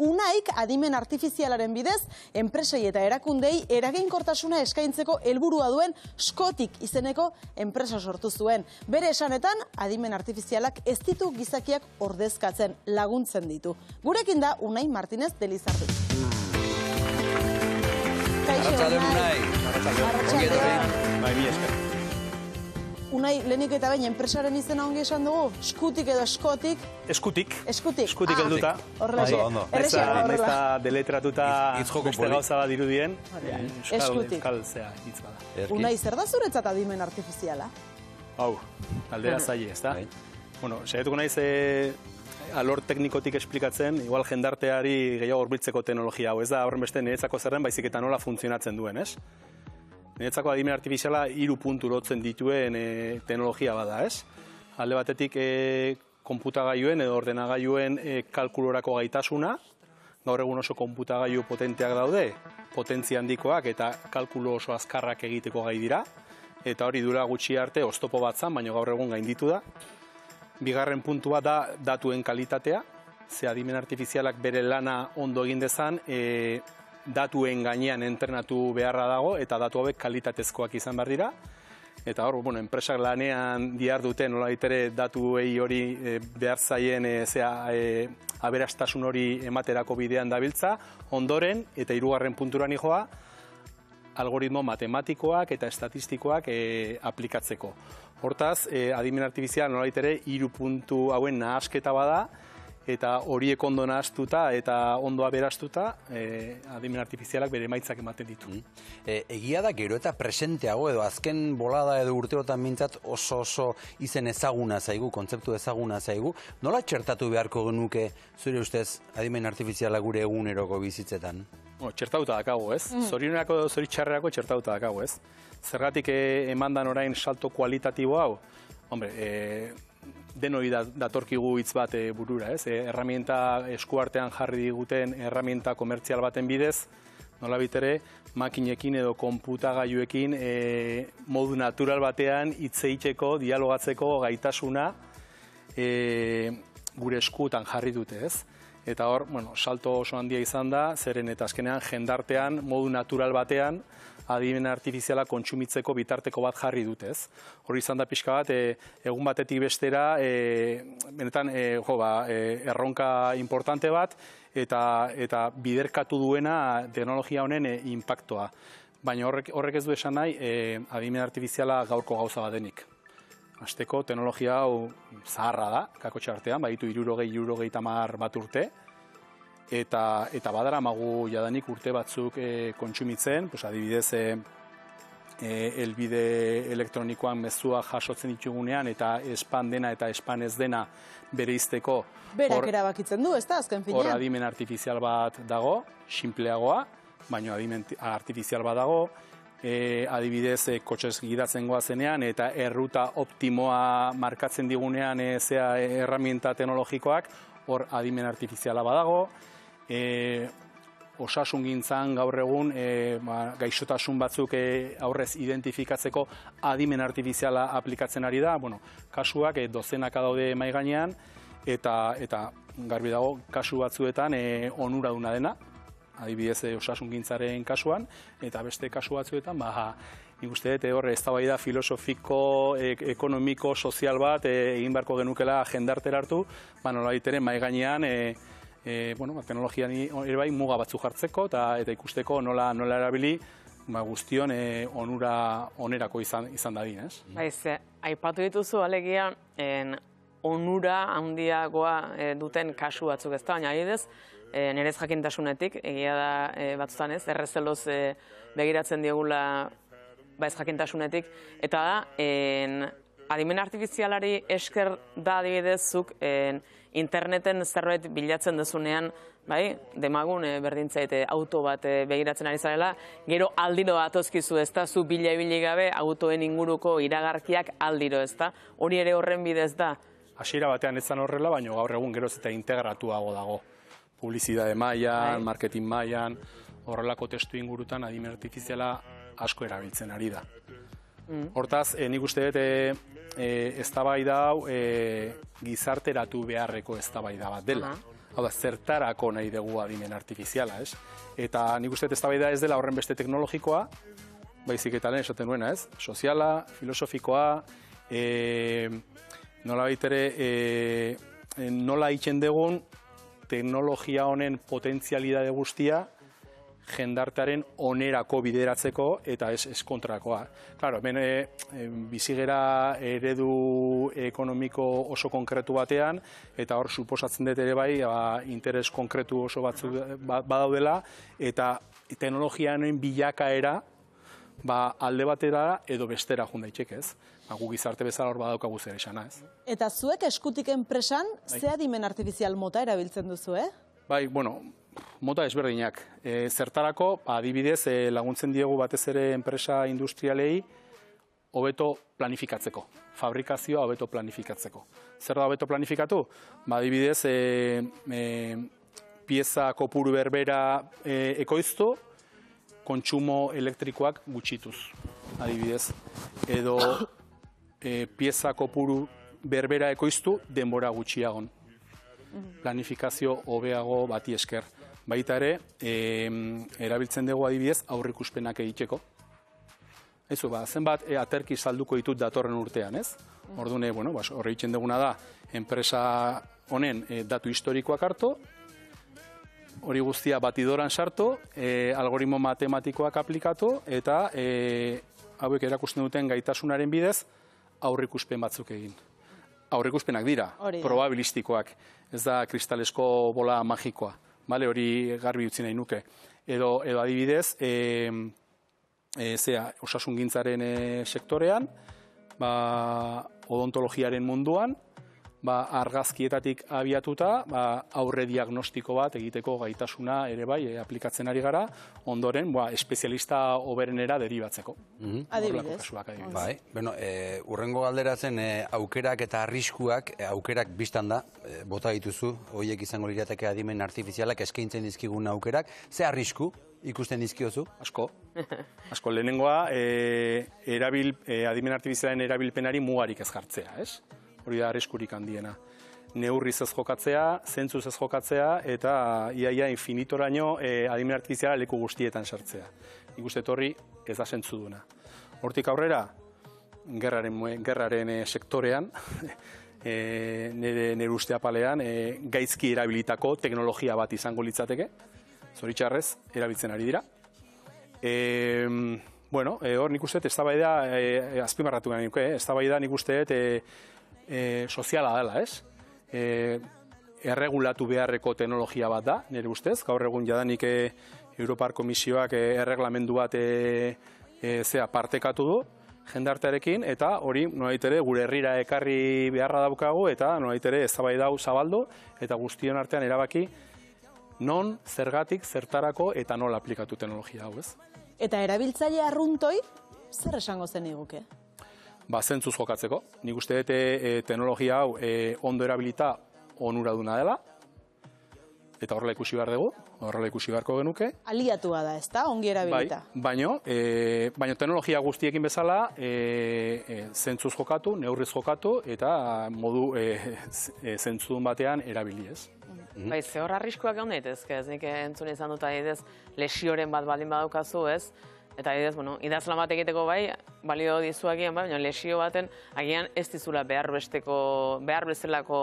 Unaik adimen artifizialaren bidez, enpresei eta erakundei eraginkortasuna eskaintzeko helburua duen Skotik izeneko enpresa sortu zuen. Bere esanetan, adimen artifizialak ez ditu gizakiak ordezkatzen, laguntzen ditu. Gurekin da Unai Martinez de Lizardi. Arratsaldeon Unai. Arratsaldeon. Unai, lehenik eta baina enpresaren izena ongi esan dugu? Skutik edo Skotik? Eskutik. Eskutik. Eskutik helduta. Horrela. Naiz deletratuta beste gauza bat dirudien. Eskutik. Euskal zea hitz bada. Unai, zer da zuretzat adimen artifiziala? Hau, aldera zaile, ez da? Bueno, saiatuko naiz alor teknikotik esplikatzen, igual jendarteari gehiago hurbiltzeko teknologia hau. Ez da horren beste niretzako zerren, baizik eta nola funtzionatzen duen, ez? Niretzako adimen artifiziala 3 puntu lotzen dituen teknologia bada, ez? Alde batetik konputagailuen edo ordenagailuen kalkulorako gaitasuna, gaur egun oso konputagailu potenteak daude, potentzia handikoak eta kalkulo oso azkarrak egiteko gai dira, eta hori dura gutxi arte oztopo bat zan, baina gaur egun gainditu da. Bigarren puntua da datuen kalitatea, ze adimen artifizialak bere lana ondo egin dezan, datuen gainean entrenatu beharra dago eta datu hauek kalitatezkoak izan behar dira. Eta hor, enpresak lanean diharduten nolabait datuei hori behar zaien aberastasun hori ematerako bidean dabiltza, ondoren eta 3. puntura nijoa, algoritmo matematikoak eta estatistikoak aplikatzeko. Hortaz, adimen artifizial nolabait 3 puntu hauen nahasketa bada, eta horiek ondo nahaztuta eta ondo aberastuta adimen artifizialak bere emaitzak ematen ditu. Egia da gero eta presenteago edo azken bolada edo urteotan mintzat oso izen ezaguna zaigu, kontzeptu ezaguna zaigu. Nola txertatu beharko genuke zure ustez adimen artifiziala gure eguneroko bizitzetan? Txertatuta dakago, ez? Zorionerako edo zoritxarrerako txertatuta dakago, ez? Zergatik emandan orain salto kualitatibo hau? Hombre, denoi datorkigu hitz bat burura, ez? Erramienta eskuartean jarri diguten erramienta komertzial baten bidez, nolabait ere, makinekin edo konputagailuekin modu natural batean hitz egiteko, dialogatzeko gaitasuna gure eskutan jarri dute, ez? Eta hor, salto oso handia izan da, zeren eta azkenean jendartean modu natural batean adimen artifiziala kontsumitzeko bitarteko bat jarri dutez. Hori izan da pixka bat, egun batetik bestera, benetan, erronka importante bat, eta biderkatu duena teknologia honen inpaktoa. Baina horrek ez du esan nahi, adimen artifiziala gaurko gauza bat denik. Hasteko, teknologia hau zaharra da, kakotxe artean, baditu 60-70 bat urte, eta badara magu jadanik urte batzuk kontsumitzen, adibidez, helbide elektronikoan mezua jasotzen ditugunean, eta spam dena eta spam ez dena bereizteko. Berak erabakitzen du, ez da, azken finean? Hor adimen artifizial bat dago, sinpleagoa, baina adimen artifizial bat dago, adibidez, kotxez gidatzen goazenean eta erruta optimoa markatzen digunean erramienta teknologikoak, hor adimen artifiziala badago. Osasungintzan gaur egun gaixotasun batzuk aurrez identifikatzeko adimen artifiziala aplikatzen ari da. Kasuak dozenaka daude mahai gainean eta garbi dago kasu batzuetan onuraduna dena, adibidez osasungintzaren kasuan, eta beste kasu batzuetan, nik uste dut hor eztabaida filosofiko, ekonomiko, sozial bat egin beharko genukela jendartera hartu, nolabait ere mahai gainean teknologian ere bai muga batzu jartzeko eta ikusteko nola erabili guztion onerako izan dadin, ez? Aipatu dituzu alegia onura handiagoa duten kasu batzuk, ez da, baina adibidez, nerez jakintasunetik, egia da batzutan ez, errezeloz begiratzen diegula ez jakintasunetik, eta da, adimen artifizialari esker da adibidezuk interneten zerbait bilatzen dezunean, demagun berdintzaite auto bat begiratzen ari zarela, gero aldiro atozkizu, ez da, zu bila-ibili gabe autoen inguruko iragarkiak aldiro, ez da, hori ere horren bidez da. Hasiera batean ez zan horrela, baina gaur egun geroz eta integratuago dago. Publizidade mailan, marketing mailan, horrelako testu ingurutan adimen artifiziala asko erabiltzen ari da. Hortaz, nik uste dut eztabaida hau gizarteratu beharreko eztabaida bat dela. Hau da, zertarako nahi dugu adimen artifiziala, ez? Eta nik uste eztabaida ez dela horren beste teknologikoa, baizik eta lehen esaten nuena, ez? Soziala, filosofikoa, nola baitere, nola itxen dugun teknologia honen potentzialidade guztia jendartearen onerako bideratzeko eta ez kontrakoa. Claro, hemen bizigera eredu ekonomiko oso konkretu batean, eta hor suposatzen dut ere bai, interes konkretu oso batzuk badaudela, eta teknologianen bilakaera alde batera edo bestera jun daiteke, ez? Gu gizarte bezala hor badaukagu zer esana, ez? Eta zuek eskutik enpresan, ze adimen artifizial mota erabiltzen duzu, Bai, bueno, mota ezberdinak. Zertarako, adibidez, laguntzen diegu batez ere enpresa industrialei hobeto planifikatzeko. Fabrikazioa hobeto planifikatzeko. Zer da hobeto planifikatu? Adibidez, pieza kopuru berbera ekoiztu, kontsumo elektrikoak gutxituz, adibidez. Edo pieza kopuru berbera ekoiztu, denbora gutxiagon. Planifikazio hobeago bati esker. Baita ere, erabiltzen dugu adibidez aurrikuspenak egiteko. Ezu, zenbat aterki salduko ditut datorren urtean, ez? Orduan, horre egiten duguna da, enpresa honen datu historikoak hartu, hori guztia batidoran sartu, algoritmo matematikoak aplikatu, eta hauek erakusten duten gaitasunaren bidez, aurrikuspen batzuk egin. Aurrikuspenak dira, probabilistikoak, ez da kristalesko bola magikoa, hori garbi utzi nahi nuke. Edo adibidez, osasungintzaren sektorean, odontologiaren munduan, argazkietatik abiatuta, aurre diagnostiko bat egiteko gaitasuna ere bai aplikatzen ari gara, ondoren espezialista hoberenera deribatzeko. Adibidez. Bai, urrengo galdera zen aukerak eta arriskuak, aukerak biztan da, bota dituzu, horiek izango lirateke adimen artifizialak eskaintzen dizkigun aukerak, ze arrisku ikusten dizkiozu? Asko. Lehenengoa, adimen artifizialen erabilpenari mugarik ez jartzea, ez? Hori da arriskurik handiena. Neurriz ez jokatzea, zentzuz ez jokatzea, eta iaia infinitoraino adimen artifiziala leku guztietan sartzea. Nik uste horri ez da zentzuduna. Hortik aurrera, gerraren sektorean, nire uste apalean, gaizki erabilitako teknologia bat izango litzateke, zoritxarrez, erabiltzen ari dira. Hor nik uste, eztabaida, azpimarratu gana nuke, eztabaida nik uste, soziala dela, ez? Erregulatu beharreko teknologia bat da, nire ustez, gaur egun jadanik Europar Komisioak erreglamendu bat partekatu du, jendartearekin, eta hori nolaitere gure herrira ekarri beharra daukagu, eta nolaitere eztabaida hau zabaldu, eta guztion artean erabaki non, zergatik, zertarako, eta nola aplikatu teknologia hau, ez? Eta erabiltzaile arruntoi, zer esango zen iguke? Zentzuz jokatzeko. Nik uste dute teknologia hau ondo erabilita onuraduna dela, eta horrela ikusi behar dugu, horrela ikusi beharko genuke. Aliatua da, ez da, ongi erabilita. Baina teknologia guztiekin bezala zentzuz jokatu, neurriz jokatu, eta modu zentzudun batean erabili, ez? Bai, ze hor arriskuak egon daitezke, ez nik entzun izan dut adibidez lesioren bat baldin badaukazu, ez? Eta adibidez, idazlan bat egiteko bai, balio dizu agian, baina lesio baten agian ez dizula behar bezalako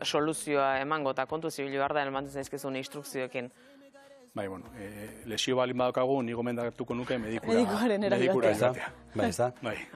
soluzioa emango, eta kontu zibilu behar da emantzen zaizkizun instrukzioekin. Bai, lesio balin badaukagu, ni gomendatuko nuke medikura. Medikuaren erabilatzea. Bai, ez da? Bai.